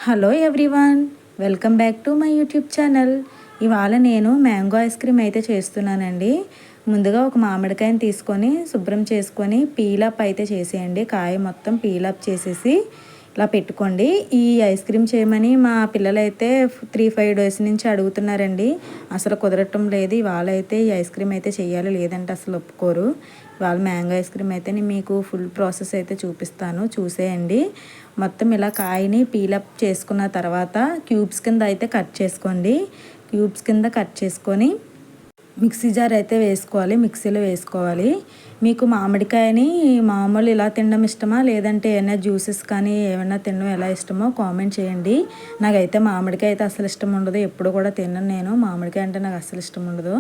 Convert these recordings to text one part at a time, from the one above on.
Hello everyone, welcome back to my YouTube channel. ఇవాళ నేను mango ice cream అయితే చేస్తున్నానండి. ముందుగా ఒక మామిడికాయని తీసుకొని శుభ్రం చేసుకొని పీలప్ అయితే చేసేయండి. కాయ మొత్తం పీలప్ చేసేసి ఇలా పెట్టుకోండి. ఈ ఐస్ క్రీమ్ చేయమని మా పిల్లలైతే 3-5 డేస్ నుంచి అడుగుతున్నారండి. అసలు కుదరటం లేదు. ఇవాళ అయితే ఈ ఐస్ క్రీమ్ అయితే చేయాలి, లేదంటే అసలు ఒప్పుకోరు. ఇవాళ మ్యాంగో ఐస్ క్రీమ్ అయితే నేను మీకు ఫుల్ ప్రాసెస్ అయితే చూపిస్తాను, చూసేయండి. మొత్తం ఇలా కాయని పీలప్ చేసుకున్న తర్వాత క్యూబ్స్ కింద అయితే కట్ చేసుకోండి. క్యూబ్స్ కింద కట్ చేసుకొని మిక్సీ జార్ అయితే వేసుకోవాలి, మిక్సీలో వేసుకోవాలి. మీకు మామిడికాయని మామూలు ఇలా తినడం ఇష్టమా, లేదంటే ఏమైనా జ్యూసెస్ కానీ ఏమైనా తినడం ఎలా ఇష్టమో కామెంట్ చేయండి. నాకైతే మామిడికాయ అయితే అసలు ఇష్టం ఉండదు, ఎప్పుడు కూడా తినను నేను. మామిడికాయ అంటే నాకు అసలు ఇష్టం ఉండదు.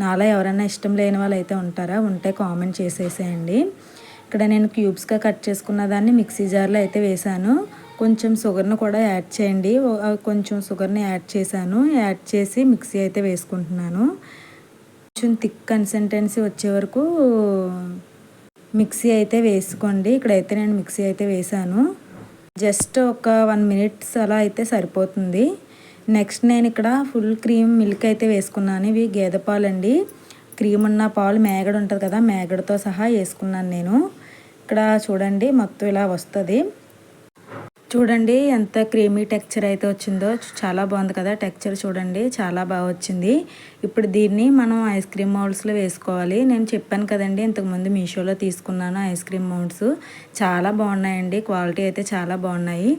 నాలా ఎవరైనా ఇష్టం లేని వాళ్ళు అయితే ఉంటారా, ఉంటే కామెంట్ చేసేసేయండి. ఇక్కడ నేను క్యూబ్స్గా కట్ చేసుకున్న దాన్ని మిక్సీ జార్లో అయితే వేసాను. కొంచెం షుగర్ను కూడా యాడ్ చేయండి. కొంచెం షుగర్ని యాడ్ చేశాను. యాడ్ చేసి మిక్సీ అయితే వేసుకుంటున్నాను. కొంచెం థిక్ కన్సిస్టెన్సీ వచ్చే వరకు మిక్సీ అయితే వేసుకోండి. ఇక్కడైతే నేను మిక్సీ అయితే వేసాను. జస్ట్ ఒక 1 minute అలా అయితే సరిపోతుంది. నెక్స్ట్ నేను ఇక్కడ ఫుల్ క్రీమ్ మిల్క్ అయితే వేసుకున్నాను. ఇవి గేదె పాలండి. క్రీమ్ ఉన్న పాలు మేగడ ఉంటుంది కదా, మేగడతో సహా వేసుకున్నాను నేను. ఇక్కడ చూడండి మొత్తం ఇలా వస్తుంది. చూడండి ఎంత క్రీమీ టెక్చర్ అయితే వచ్చిందో, చాలా బాగుంది కదా టెక్చర్. చూడండి చాలా బాగా వచ్చింది. ఇప్పుడు దీన్ని మనం ఐస్ క్రీమ్ మౌల్డ్స్లో వేసుకోవాలి. నేను చెప్పాను కదండి, ఇంతకుముందు మీషోలో తీసుకున్నాను ఐస్ క్రీమ్ మౌల్డ్స్. చాలా బాగున్నాయండి, క్వాలిటీ అయితే చాలా బాగున్నాయి.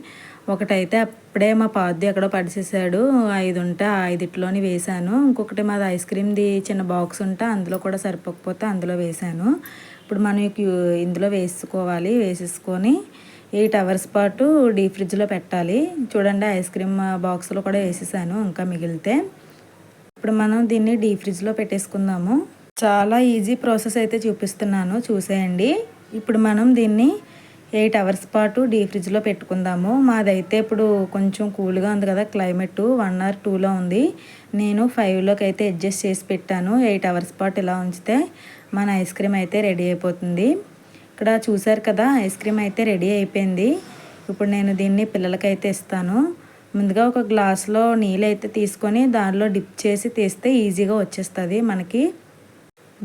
ఒకటైతే అప్పుడే మా పాద్ది ఎక్కడో పడిసేసాడు. 5 ఉంటే 5 వేసాను. ఇంకొకటి మాది ఐస్ క్రీమ్ది చిన్న బాక్స్ ఉంటే అందులో కూడా సరిపోకపోతే అందులో వేసాను. ఇప్పుడు మనం ఇందులో వేసుకోవాలి. వేసేసుకొని 8 hours పాటు డీప్ ఫ్రిడ్జ్లో పెట్టాలి. చూడండి ఐస్ క్రీమ్ బాక్స్లో కూడా వేసేసాను ఇంకా మిగిలితే. ఇప్పుడు మనం దీన్ని డీప్ ఫ్రిడ్జ్లో పెట్టేసుకుందాము. చాలా ఈజీ ప్రాసెస్ అయితే చూపిస్తున్నాను, చూసేయండి. ఇప్పుడు మనం దీన్ని 8 hours పాటు డీప్ ఫ్రిడ్జ్లో పెట్టుకుందాము. మాదైతే ఇప్పుడు కొంచెం కూల్గా ఉంది కదా క్లైమేట్, 1 or 2లో ఉంది. నేను 5లోకి అయితే అడ్జస్ట్ చేసి పెట్టాను. 8 hours పాటు ఇలా ఉంచితే మన ఐస్ క్రీమ్ అయితే రెడీ అయిపోతుంది. ఇక్కడ చూసారు కదా ఐస్ క్రీమ్ అయితే రెడీ అయిపోయింది. ఇప్పుడు నేను దీన్ని పిల్లలకైతే ఇస్తాను. ముందుగా ఒక గ్లాస్లో నీళ్ళు అయితే తీసుకొని దానిలో డిప్ చేసి తీస్తే ఈజీగా వచ్చేస్తుంది మనకి.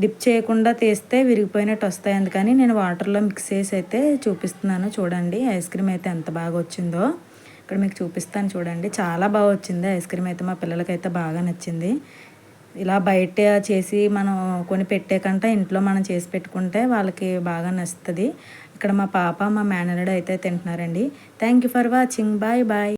డిప్ చేయకుండా తీస్తే విరిగిపోయినట్టు వస్తాయి, అందుకని నేను వాటర్లో మిక్స్ చేసి అయితే చూపిస్తున్నాను. చూడండి ఐస్ క్రీమ్ అయితే ఎంత బాగా వచ్చిందో. ఇక్కడ మీకు చూపిస్తాను చూడండి, చాలా బాగా వచ్చింది ఐస్ క్రీమ్ అయితే. మా పిల్లలకైతే బాగా నచ్చింది. ఇలా బయట చేసి మనం కొని పెట్టే కంటే ఇంట్లో మనం చేసి పెట్టుకుంటే వాళ్ళకి బాగా నచ్చుతుంది. ఇక్కడ మా పాప మా మేనల్లుడు అయితే తింటున్నారండి. Thank you for watching. Bye bye.